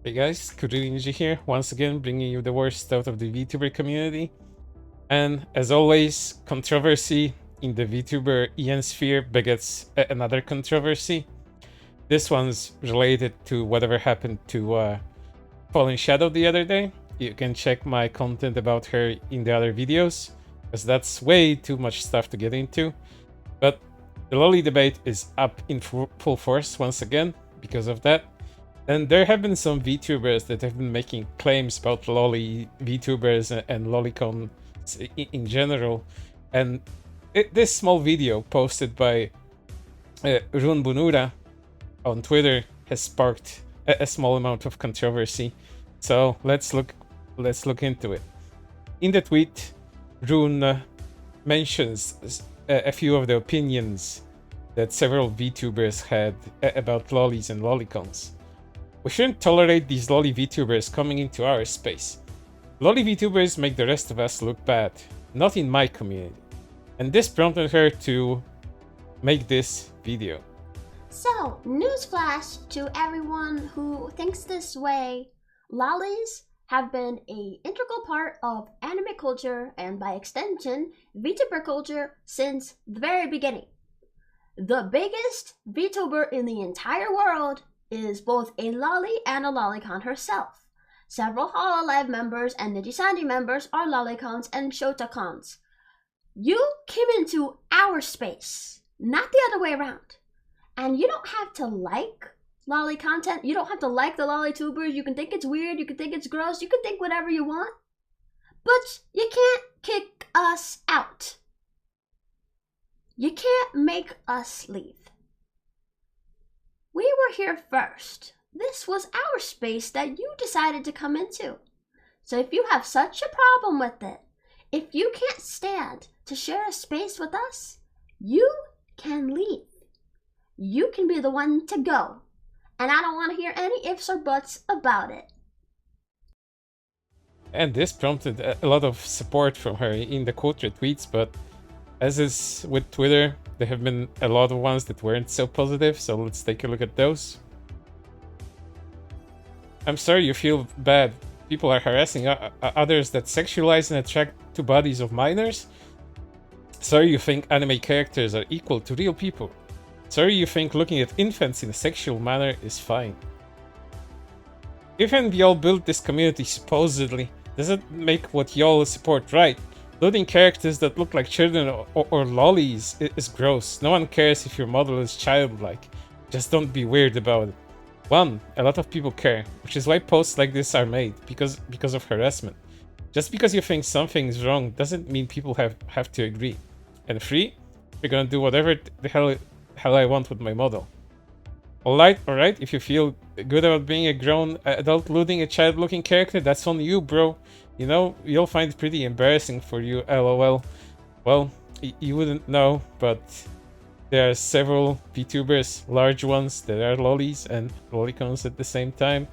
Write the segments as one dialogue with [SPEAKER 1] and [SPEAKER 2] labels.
[SPEAKER 1] Hey guys, Kuri Rinji here, once again bringing you the worst out of the VTuber community. And as always, controversy in the VTuber EN sphere begets another controversy. This one's related to whatever happened to Fallen Shadow the other day. You can check my content about her in the other videos, because that's way too much stuff to get into. But the lolly debate is up in full force once again because of that. And there have been some VTubers that have been making claims about lolly VTubers and lolicons in general. And this small video posted by Run Bunura on Twitter has sparked a small amount of controversy. So let's look into it. In the tweet, Rune mentions a few of the opinions that several VTubers had about lollies and lolicons. We shouldn't tolerate these lolly VTubers coming into our space. Lolly VTubers make the rest of us look bad, not in my community. And this prompted her to make this video.
[SPEAKER 2] So, newsflash to everyone who thinks this way. Lollies have been an integral part of anime culture and by extension, VTuber culture since the very beginning. The biggest VTuber in the entire world is both a lolly and a lolicon herself. Several Hololive members and Nijisandi members are lolicons and shotacons. You came into our space, not the other way around. And you don't have to like lolly content. You don't have to like the lolly tubers. You can think it's weird. You can think it's gross. You can think whatever you want. But you can't kick us out. You can't make us leave. We were here first. This was our space that you decided to come into. So if you have such a problem with it, if you can't stand to share a space with us, you can leave. You can be the one to go. And I don't want to hear any ifs or buts about it.
[SPEAKER 1] And this prompted a lot of support from her in the quote retweets, but as is with Twitter, there have been a lot of ones that weren't so positive, so let's take a look at those. I'm sorry you feel bad. People are harassing others that sexualize and attract to bodies of minors. Sorry you think anime characters are equal to real people. Sorry you think looking at infants in a sexual manner is fine. Even y'all built this community supposedly, doesn't make what y'all support right. Loading characters that look like children or lollies is gross. No one cares if your model is childlike. Just don't be weird about it. 1. A lot of people care, which is why posts like this are made, because of harassment. Just because you think something is wrong doesn't mean people have to agree. And 3. We're gonna do whatever the hell I want with my model. Alright, if you feel good about being a grown adult looting a child-looking character, that's on you, bro. You know, you'll find it pretty embarrassing for you, lol. Well, you wouldn't know, but there are several VTubers, large ones, that are lollies and lolicons at the same time.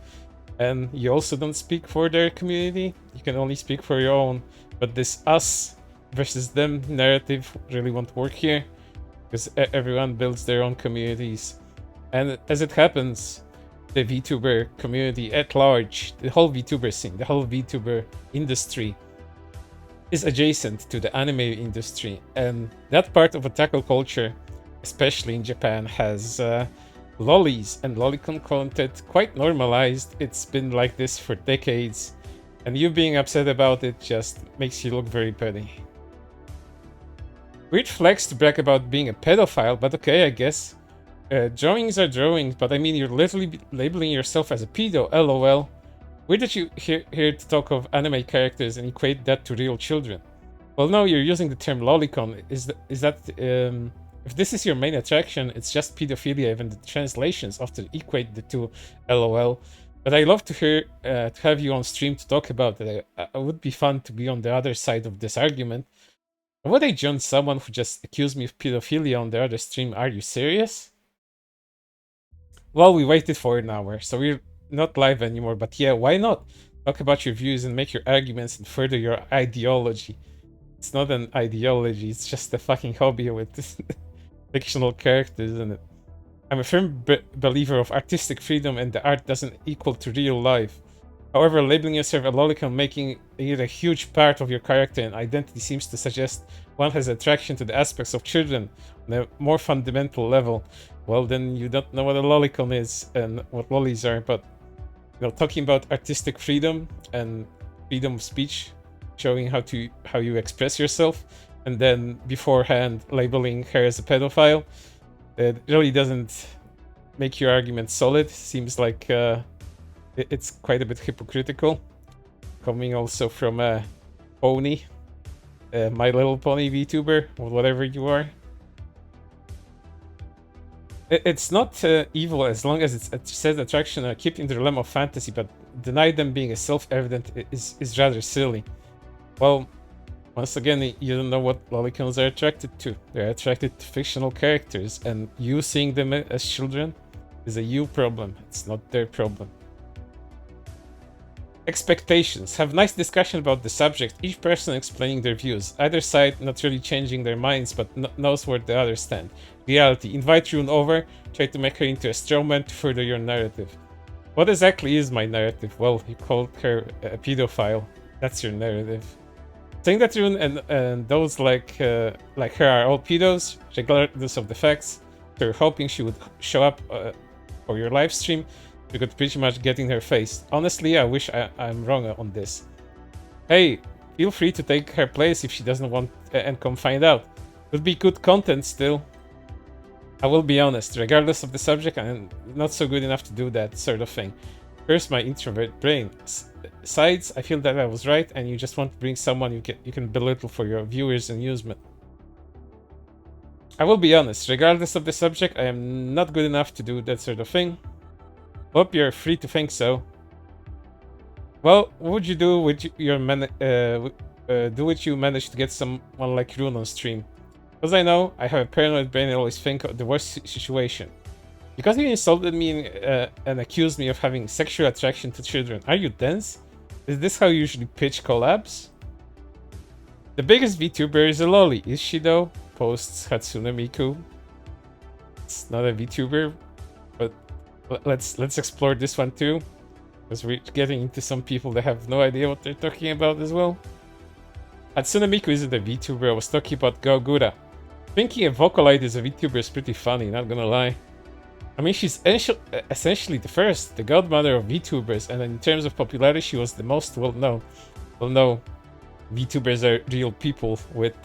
[SPEAKER 1] And you also don't speak for their community, you can only speak for your own. But this us versus them narrative really won't work here, because everyone builds their own communities. And as it happens, the VTuber community at large, the whole VTuber scene, the whole VTuber industry is adjacent to the anime industry. And that part of otaku culture, especially in Japan, has lollies and lolicon content quite normalized. It's been like this for decades. And you being upset about it just makes you look very petty. Weird flex to brag about being a pedophile, but okay, I guess. Drawings are drawings, but I mean, you're literally labeling yourself as a pedo, lol. Where did you hear to talk of anime characters and equate that to real children? Well, no, you're using the term lolicon. Is that if this is your main attraction, it's just pedophilia. Even the translations often equate the two, lol. But I love to hear to have you on stream to talk about it. It would be fun to be on the other side of this argument. Would I join someone who just accused me of pedophilia on the other stream? Are you serious? Well, we waited for an hour, so we're not live anymore, but yeah, why not? Talk about your views and make your arguments and further your ideology. It's not an ideology, it's just a fucking hobby with fictional characters in it. I'm a firm believer of artistic freedom, and the art doesn't equal to real life. However, labeling yourself a lolicon, making it a huge part of your character and identity, seems to suggest one has attraction to the aspects of children on a more fundamental level. Well, then you don't know what a lolicon is and what lollies are, but talking about artistic freedom and freedom of speech, showing how you express yourself, and then beforehand labeling her as a pedophile, it really doesn't make your argument solid. Seems like it's quite a bit hypocritical, coming also from a pony, My Little Pony VTuber, or whatever you are. It's not evil as long as it says attraction are kept in the realm of fantasy, but deny them being a self-evident is rather silly. Well, once again, you don't know what lolicons are attracted to. They're attracted to fictional characters, and you seeing them as children is a you problem. It's not their problem. Expectations. Have nice discussion about the subject, each person explaining their views. Either side not really changing their minds, but knows where the others stand. Reality. Invite Rune over, try to make her into a strawman to further your narrative. What exactly is my narrative? Well, you called her a pedophile. That's your narrative. Saying that Rune and those like her are all pedos, regardless of the facts, so you're hoping she would show up for your live stream, you could pretty much get in her face. Honestly, I wish I'm wrong on this. Hey, feel free to take her place if she doesn't want and come find out. Would be good content still. I will be honest, regardless of the subject, I'm not so good enough to do that sort of thing. First, my introvert brain. Sides, I feel that I was right, and you just want to bring someone you can belittle for your viewers' amusement. I will be honest, regardless of the subject, I am not good enough to do that sort of thing. Hope you're free to think so. Well, what would you do with your would you manage to get someone like Rune on stream? Because I know I have a paranoid brain and always think of the worst situation. Because you insulted me and accused me of having sexual attraction to children, are you dense? Is this how you usually pitch collabs? The biggest VTuber is a lolly, is she though? Posts Hatsune Miku. It's not a VTuber, but let's explore this one too, because we're getting into some people that have no idea what they're talking about as well. Hatsune Miku isn't a VTuber, I was talking about Gogura. Thinking a Vocalite is a VTuber is pretty funny, not gonna lie. I mean, she's essentially the first, the godmother of VTubers, and in terms of popularity, she was the most well-known. Well, no, VTubers are real people with,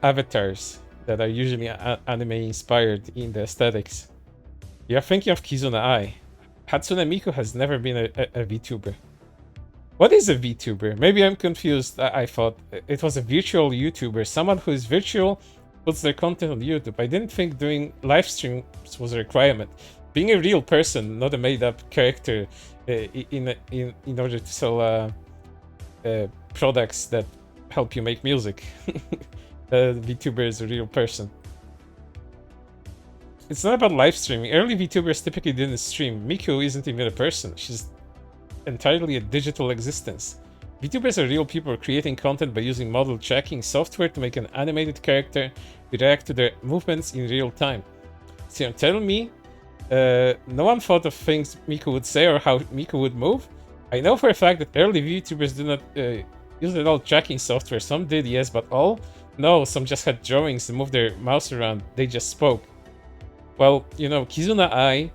[SPEAKER 1] avatars that are usually anime-inspired in the aesthetics. You're thinking of Kizuna Ai. Hatsune Miku has never been a VTuber. What is a VTuber? Maybe I'm confused. I thought it was a virtual YouTuber, someone who is virtual, puts their content on YouTube. I didn't think doing live streams was a requirement. Being a real person, not a made-up character, in order to sell products that help you make music. VTuber is a real person. It's not about live streaming. Early VTubers typically didn't stream. Miku isn't even a person. She's entirely a digital existence. VTubers are real people creating content by using model tracking software to make an animated character react to their movements in real time. So you're telling me no one thought of things Miku would say or how Miku would move? I know for a fact that early VTubers did not use at all tracking software. Some did, yes, but all? No, some just had drawings and moved their mouse around. They just spoke. Well, Kizuna Ai,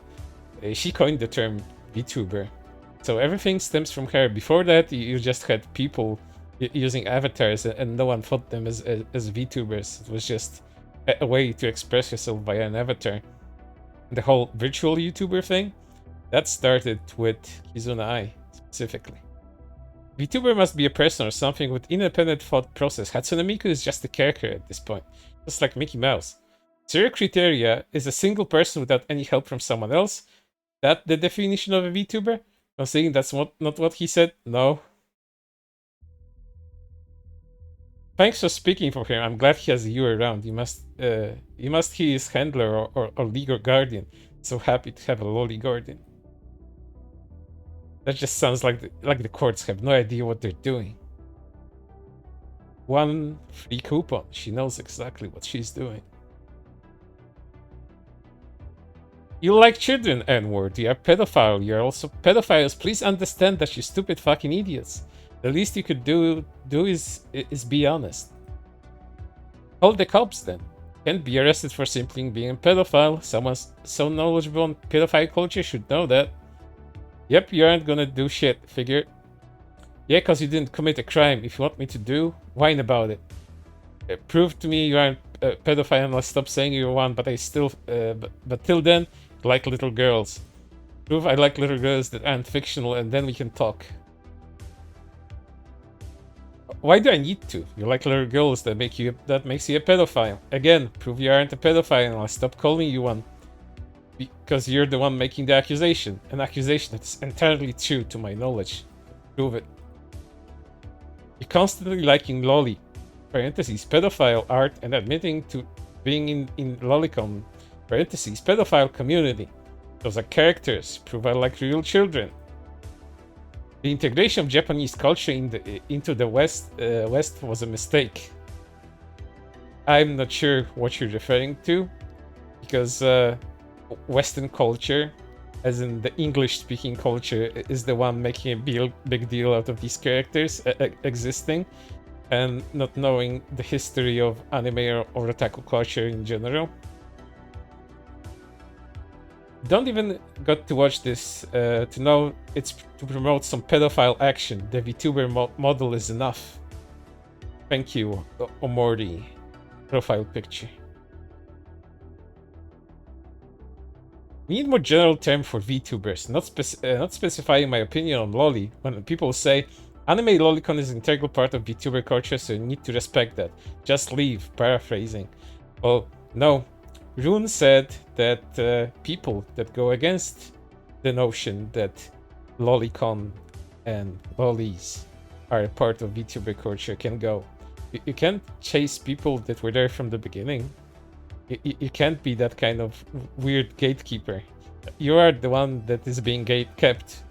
[SPEAKER 1] she coined the term VTuber. So everything stems from her. Before that, you just had people using avatars and no one thought them as VTubers. It was just a way to express yourself via an avatar. The whole virtual YouTuber thing, that started with Kizuna Ai, specifically. VTuber must be a person or something with independent thought process. Hatsune Miku is just a character at this point, just like Mickey Mouse. Zero criteria is a single person without any help from someone else. That the definition of a VTuber? I'm saying that's not what he said. No. Thanks for speaking for him. I'm glad he has you around. You must he his handler or legal guardian. So happy to have a lolly guardian. That just sounds like the courts have no idea what they're doing. 1 free coupon. She knows exactly what she's doing. You like children, N-word. You're a pedophile. You're also pedophiles. Please understand that you stupid fucking idiots. The least you could do is be honest. Call the cops then. Can't be arrested for simply being a pedophile. Someone so knowledgeable on pedophile culture should know that. Yep, you aren't gonna do shit, figure. Yeah, cause you didn't commit a crime. If you want me to do, whine about it. Prove to me you aren't a pedophile and I'll stop saying you're one, but I still, but till then, I like little girls. Prove I like little girls that aren't fictional and then we can talk. Why do I need to? You like little girls that makes you a pedophile. Again, prove you aren't a pedophile and I'll stop calling you one. Because you're the one making the accusation. An accusation that's entirely true to my knowledge. Prove it. You're constantly liking lolly, parentheses, pedophile art and admitting to being in lolicon, parentheses, pedophile community. Those are characters. Prove I like real children. The integration of Japanese culture into the West was a mistake. I'm not sure what you're referring to, because Western culture, as in the English-speaking culture, is the one making a big deal out of these characters existing, and not knowing the history of anime or otaku culture in general. Don't even got to watch this to know it's to promote some pedophile action. The VTuber model is enough. Thank you, Omori. Profile picture. We need more general term for VTubers, not specifying my opinion on lolly. When people say anime lolicon is an integral part of VTuber culture, so you need to respect that. Just leave. Paraphrasing. Well, no. Rune said that people that go against the notion that lolicon and lollies are a part of VTuber culture can go. You can't chase people that were there from the beginning. You can't be that kind of weird gatekeeper. You are the one that is being gate-kept.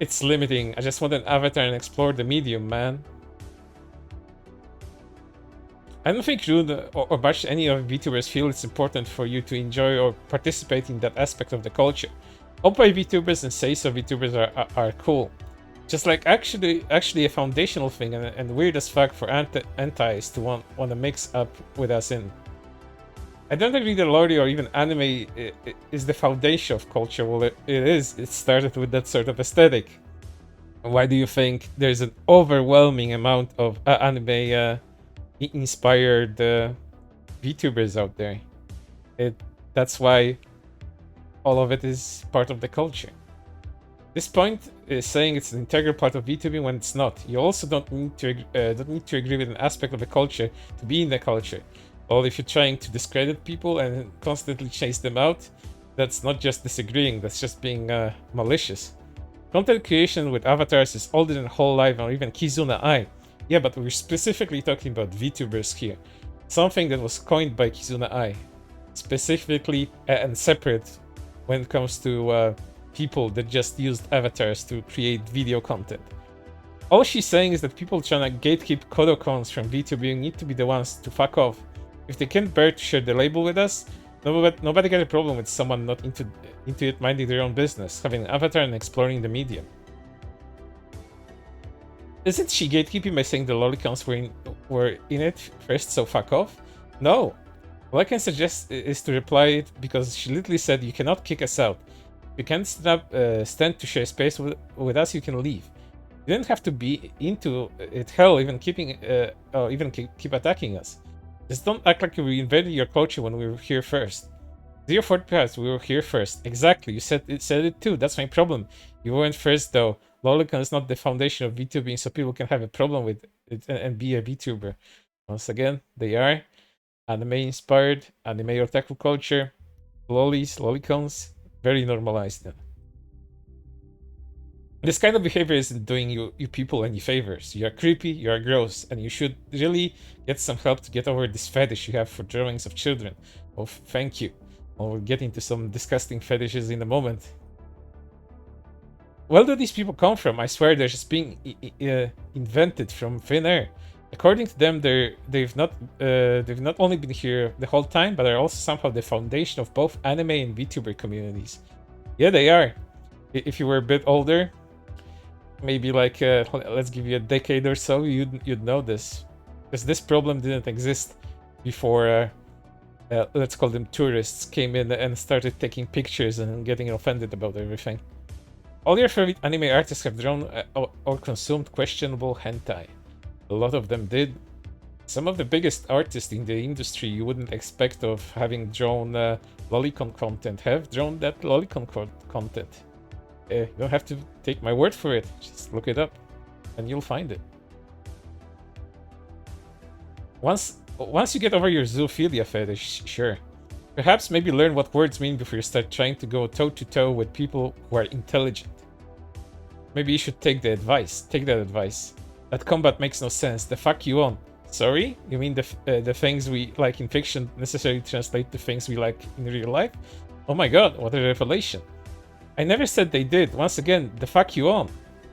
[SPEAKER 1] It's limiting. I just want an avatar and explore the medium, man. I don't think Rune or much any of VTubers feel it's important for you to enjoy or participate in that aspect of the culture. Oppai VTubers and Seiso VTubers are cool. Just like actually a foundational thing and weird as fuck for antis to want to mix up with us in. I don't agree that lore or even anime is the foundation of culture. Well, it is. It started with that sort of aesthetic. Why do you think there's an overwhelming amount of anime inspired VTubers out there? That's why all of it is part of the culture. This point is saying it's an integral part of VTubing when it's not. You also don't need to agree with an aspect of the culture to be in the culture. Well, if you're trying to discredit people and constantly chase them out, that's not just disagreeing, that's just being malicious. Content creation with avatars is older than Whole Life or even Kizuna Ai. Yeah, but we're specifically talking about VTubers here. Something that was coined by Kizuna Ai. Specifically and separate when it comes to people that just used avatars to create video content. All she's saying is that people trying to gatekeep Kodokons from VTubing need to be the ones to fuck off. If they can't bear to share the label with us, nobody got a problem with someone not into it minding their own business, having an avatar and exploring the medium. Isn't she gatekeeping by saying the lolicons were in it first, so fuck off? No. All I can suggest is to reply it because she literally said you cannot kick us out. If you can't stand to share space with us, you can leave. You didn't have to be into it, hell, even keep attacking us. Just don't act like we invaded your culture when we were here first. 04 we were here first. Exactly, you said it too. That's my problem. You weren't first though. Lolicon is not the foundation of VTubing, so people can have a problem with it and be a VTuber. Once again, they are anime-inspired, anime otaku culture, lollies, lolicons, very normalized then. This kind of behavior isn't doing you people any favors. You are creepy, you are gross, and you should really get some help to get over this fetish you have for drawings of children. Oh, thank you. We'll get into some disgusting fetishes in a moment. Where do these people come from? I swear they're just being invented from thin air. According to them, they've not only been here the whole time, but are also somehow the foundation of both anime and VTuber communities. Yeah, they are. If you were a bit older, maybe like let's give you a decade or so, you'd know this, because this problem didn't exist before. Let's call them tourists came in and started taking pictures and getting offended about everything. All your favorite anime artists have drawn or consumed questionable hentai. A lot of them did. Some of the biggest artists in the industry you wouldn't expect of having drawn lolicon content have drawn that lolicon content. You don't have to take my word for it, just look it up and you'll find it. Once you get over your zoophilia fetish, sure. Perhaps maybe learn what words mean before you start trying to go toe-to-toe with people who are intelligent. Maybe you should take that advice. That combat makes no sense. The fuck you on? Sorry? You mean the things we like in fiction necessarily translate to things we like in real life? Oh my god, what a revelation. I never said they did. Once again, the fuck you on?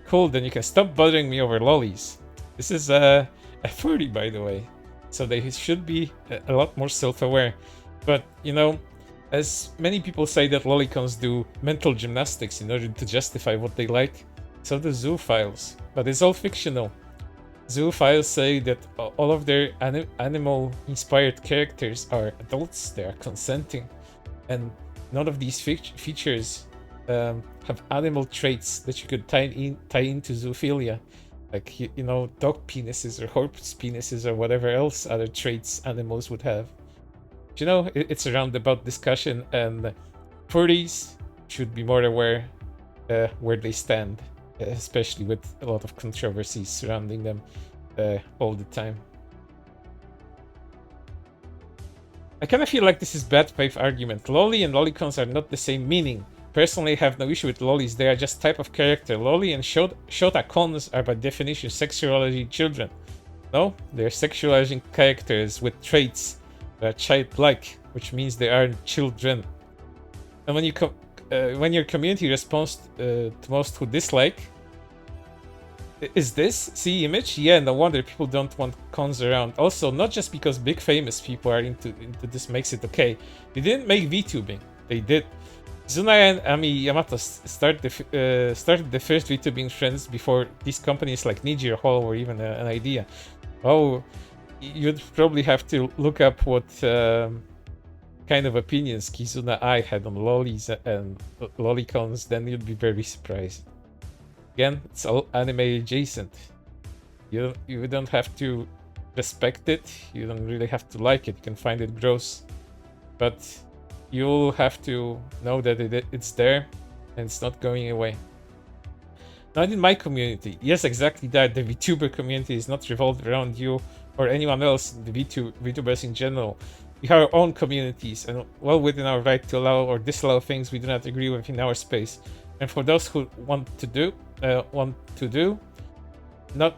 [SPEAKER 1] Cool, then you can stop bothering me over lollies. This is a 30, by the way. So they should be a lot more self-aware. But, you know, as many people say that lolicons do mental gymnastics in order to justify what they like, so do zoophiles. But it's all fictional. Zoophiles say that all of their animal-inspired characters are adults, they are consenting, and none of these features have animal traits that you could tie into zoophilia. Like, you know, dog penises or horse penises or whatever else other traits animals would have. But, you know, it's a roundabout discussion, and furries should be more aware where they stand, especially with a lot of controversies surrounding them all the time. I kind of feel like this is bad faith argument. Loli and lolicons are not the same meaning. Personally, I have no issue with lolis, they are just type of character. Loli and shota-cons are by definition sexualizing children. No, they're sexualizing characters with traits that are childlike, which means they aren't children. And when your community responds to most who dislike, is this? See image? Yeah, no wonder people don't want cons around. Also, not just because big famous people are into this makes it okay. They didn't make VTubing, they did. Zunai and Ami Yamato started the first VTubing trends before these companies like Niji or Hall were even an idea. Oh, you'd probably have to look up what kind of opinions Kizuna Ai had on lolis and lolicons, then you'd be very surprised. Again, it's all anime adjacent. You don't have to respect it, you don't really have to like it, you can find it gross. But you'll have to know that it's there and it's not going away. Not in my community. Yes, exactly that. The VTuber community is not revolved around you or anyone else, the VTubers in general. We have our own communities and well within our right to allow or disallow things we do not agree with in our space. And for those who want to do, not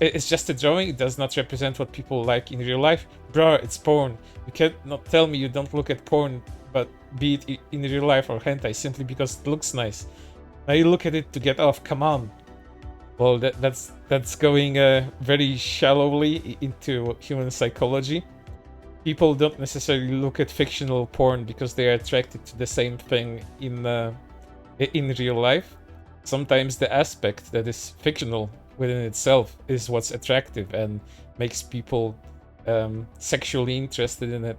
[SPEAKER 1] it's just a drawing, it does not represent what people like in real life. Bruh, it's porn. You cannot tell me you don't look at porn, but be it in real life or hentai, simply because it looks nice. Now you look at it to get off, come on. Well, that's going very shallowly into human psychology. People don't necessarily look at fictional porn because they are attracted to the same thing in real life. Sometimes the aspect that is fictional within itself is what's attractive and makes people sexually interested in it.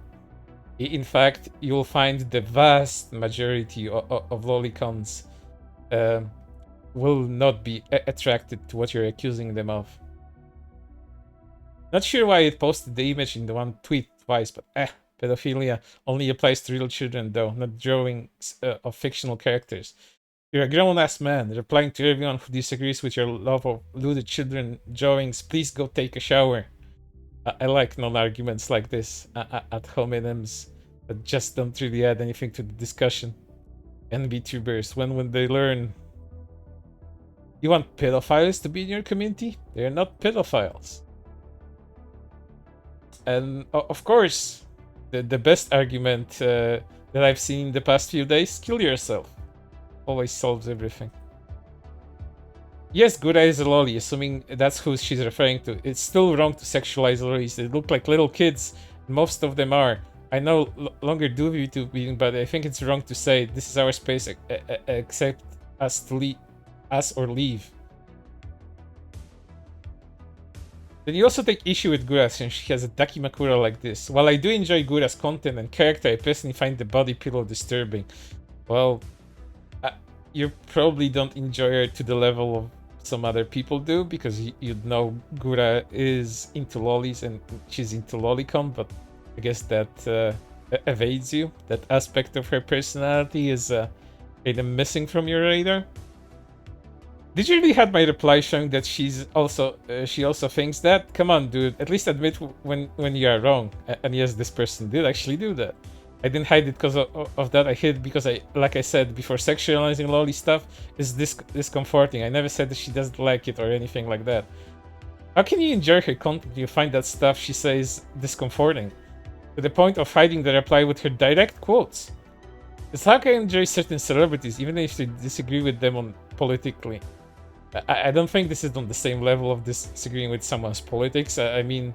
[SPEAKER 1] In fact, you'll find the vast majority of lolicons will not be attracted to what you're accusing them of. Not sure why it posted the image in the one tweet twice, but pedophilia only applies to real children though, not drawings of fictional characters. You're a grown-ass man, replying to everyone who disagrees with your love of lewd children drawings, please go take a shower. I like non-arguments like this ad hominems that just don't really add anything to the discussion. And VTubers, when would they learn? You want pedophiles to be in your community? They're not pedophiles. And of course, the best argument that I've seen in the past few days, kill yourself. Always solves everything. Yes, Gura is a lolly, assuming that's who she's referring to. It's still wrong to sexualize lollies. They look like little kids. Most of them are. I know longer do VTubing, but I think it's wrong to say this is our space, accept us to leave, us or leave. Then you also take issue with Gura since she has a Dakimakura like this. While I do enjoy Gura's content and character, I personally find the body pillow disturbing. Well, you probably don't enjoy her to the level of some other people do, because you know Gura is into lollies and she's into lolicon, but I guess that evades you. That aspect of her personality is kind of missing from your radar. Did you really have my reply showing that she also thinks that? Come on, dude. At least admit when you are wrong. And yes, this person did actually do that. I didn't hide it because of that. I hid it because like I said before, sexualizing lolly stuff is discomforting. I never said that she doesn't like it or anything like that. How can you enjoy her content if you find that stuff she says discomforting? To the point of hiding the reply with her direct quotes. It's how can I enjoy certain celebrities even if you disagree with them on politically. I don't think this is on the same level of disagreeing with someone's politics. I mean,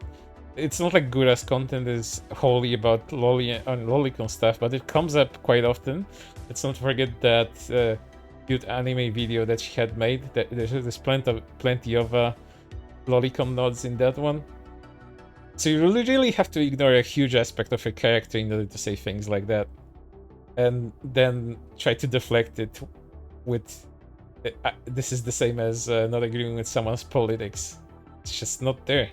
[SPEAKER 1] it's not like Gura's content is wholly about lolly and lolicon stuff, but it comes up quite often. Let's not forget that cute anime video that she had made. There's plenty of lolicon nods in that one. So you really have to ignore a huge aspect of her character in order to say things like that, and then try to deflect it with this is the same as not agreeing with someone's politics. It's just not there.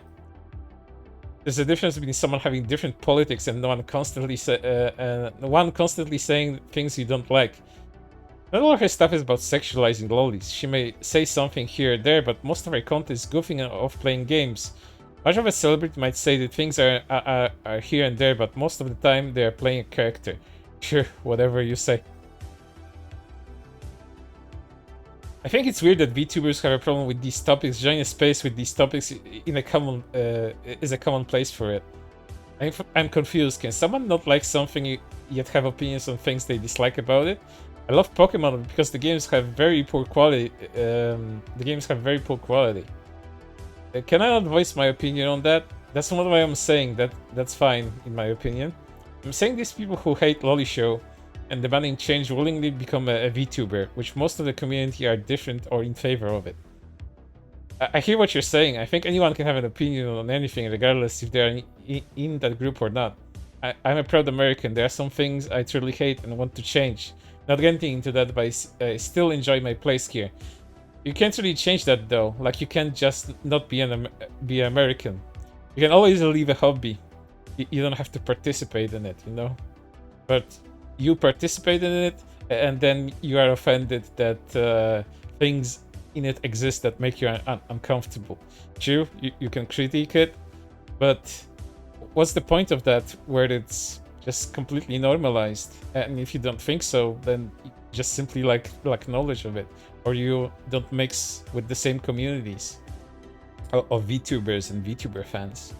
[SPEAKER 1] There's a difference between someone having different politics and one constantly saying things you don't like. Not all of her stuff is about sexualizing lollies. She may say something here or there, but most of her content is goofing off playing games. Much of a celebrity might say that things are here and there, but most of the time they are playing a character. Sure, whatever you say. I think it's weird that VTubers have a problem with these topics. Joining a space with these topics in a common is a common place for it. I'm confused. Can someone not like something yet have opinions on things they dislike about it? I love Pokemon because the games have very poor quality. Can I not voice my opinion on that? That's not what I'm saying. That's fine in my opinion. I'm saying these people who hate Lolly Show and demanding change willingly become a VTuber, which most of the community are different or in favor of it. I hear what you're saying. I think anyone can have an opinion on anything, regardless if they're in that group or not. I'm a proud American. There are some things I truly hate and want to change. Not getting into that, but I still enjoy my place here. You can't really change that though. Like, you can't just not be be American. You can always leave a hobby. You don't have to participate in it, you know? But you participate in it, and then you are offended that things in it exist that make you uncomfortable. True, you can critique it, but what's the point of that where it's just completely normalized? And if you don't think so, then you just simply lack knowledge of it, or you don't mix with the same communities of VTubers and VTuber fans.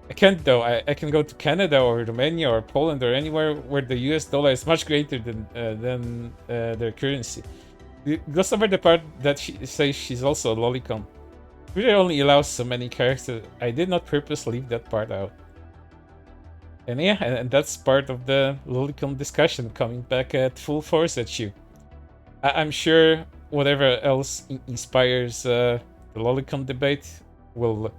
[SPEAKER 1] I can't though. I can go to Canada or Romania or Poland or anywhere where the US dollar is much greater than their currency. Gloss over the part that she says she's also a lolicon. Twitter only allows so many characters. I did not purposely leave that part out. And yeah, and that's part of the lolicon discussion coming back at full force at you. I'm sure whatever else inspires the lolicon debate will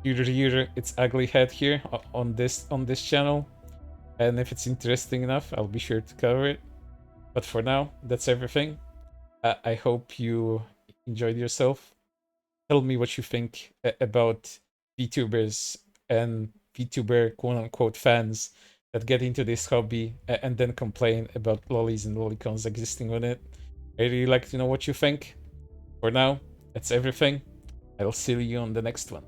[SPEAKER 1] rear its ugly head here on this channel, and if it's interesting enough, I'll be sure to cover it. But for now, that's everything. I hope you enjoyed yourself. Tell me what you think about VTubers and VTuber quote-unquote fans that get into this hobby and then complain about lollies and lolicons existing on it. I'd really like to know what you think. For now, that's everything. I'll see you on the next one.